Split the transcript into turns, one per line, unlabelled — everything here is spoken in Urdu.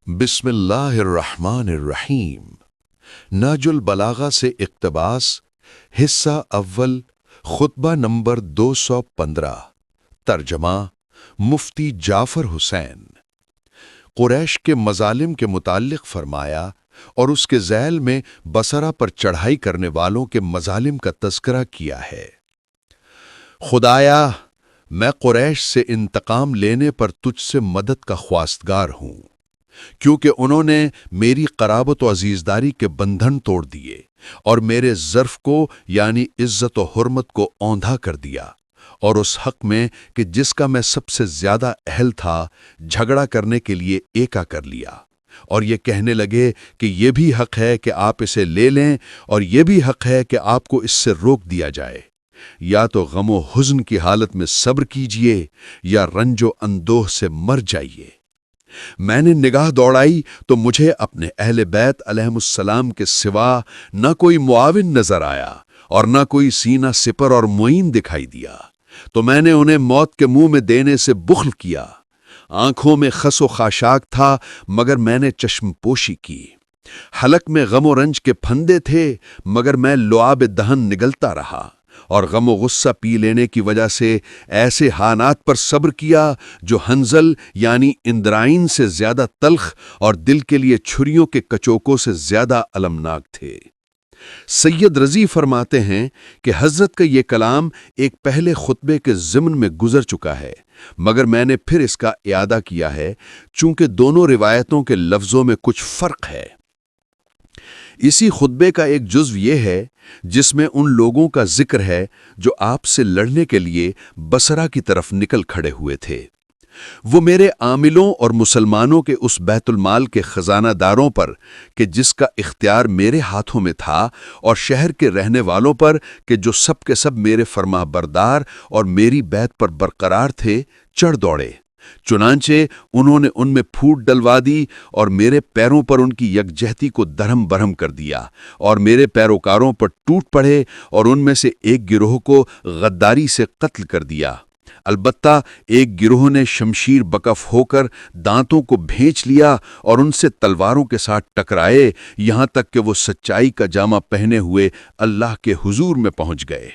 بسم اللہ الرحمن الرحیم۔ نہج البلاغہ سے اقتباس، حصہ اول، خطبہ نمبر 215۔ ترجمہ مفتی جعفر حسین۔ قریش کے مظالم کے متعلق فرمایا اور اس کے ذیل میں بصرہ پر چڑھائی کرنے والوں کے مظالم کا تذکرہ کیا ہے۔ خدایا، میں قریش سے انتقام لینے پر تجھ سے مدد کا خواستگار ہوں، کیونکہ انہوں نے میری قرابت و عزیزداری کے بندھن توڑ دیے اور میرے ظرف کو یعنی عزت و حرمت کو اوندھا کر دیا، اور اس حق میں کہ جس کا میں سب سے زیادہ اہل تھا جھگڑا کرنے کے لیے ایکا کر لیا، اور یہ کہنے لگے کہ یہ بھی حق ہے کہ آپ اسے لے لیں اور یہ بھی حق ہے کہ آپ کو اس سے روک دیا جائے۔ یا تو غم و حزن کی حالت میں صبر کیجئے یا رنج و اندوہ سے مر جائیے۔ میں نے نگاہ دوڑائی تو مجھے اپنے اہل بیت علیہم السلام کے سوا نہ کوئی معاون نظر آیا اور نہ کوئی سینہ سپر اور معین دکھائی دیا، تو میں نے انہیں موت کے منہ میں دینے سے بخل کیا۔ آنکھوں میں خس و خاشاک تھا مگر میں نے چشم پوشی کی، حلق میں غم و رنج کے پھندے تھے مگر میں لعاب دہن نگلتا رہا، اور غم و غصہ پی لینے کی وجہ سے ایسے حالات پر صبر کیا جو حنظل یعنی اندرائن سے زیادہ تلخ اور دل کے لیے چھریوں کے کچوکوں سے زیادہ المناک تھے۔ سید رضی فرماتے ہیں کہ حضرت کا یہ کلام ایک پہلے خطبے کے ضمن میں گزر چکا ہے، مگر میں نے پھر اس کا اعادہ کیا ہے چونکہ دونوں روایتوں کے لفظوں میں کچھ فرق ہے۔ اسی خطبے کا ایک جزو یہ ہے جس میں ان لوگوں کا ذکر ہے جو آپ سے لڑنے کے لیے بصرہ کی طرف نکل کھڑے ہوئے تھے۔ وہ میرے عاملوں اور مسلمانوں کے اس بیت المال کے خزانہ داروں پر کہ جس کا اختیار میرے ہاتھوں میں تھا، اور شہر کے رہنے والوں پر کہ جو سب کے سب میرے فرما بردار اور میری بیت پر برقرار تھے، چڑھ دوڑے۔ چنانچہ انہوں نے ان میں پھوٹ ڈلوا دی اور میرے پیروں پر ان کی یکجہتی کو درہم برہم کر دیا، اور میرے پیروکاروں پر ٹوٹ پڑے اور ان میں سے ایک گروہ کو غداری سے قتل کر دیا۔ البتہ ایک گروہ نے شمشیر بکف ہو کر دانتوں کو بھینچ لیا اور ان سے تلواروں کے ساتھ ٹکرائے، یہاں تک کہ وہ سچائی کا جامہ پہنے ہوئے اللہ کے حضور میں پہنچ گئے۔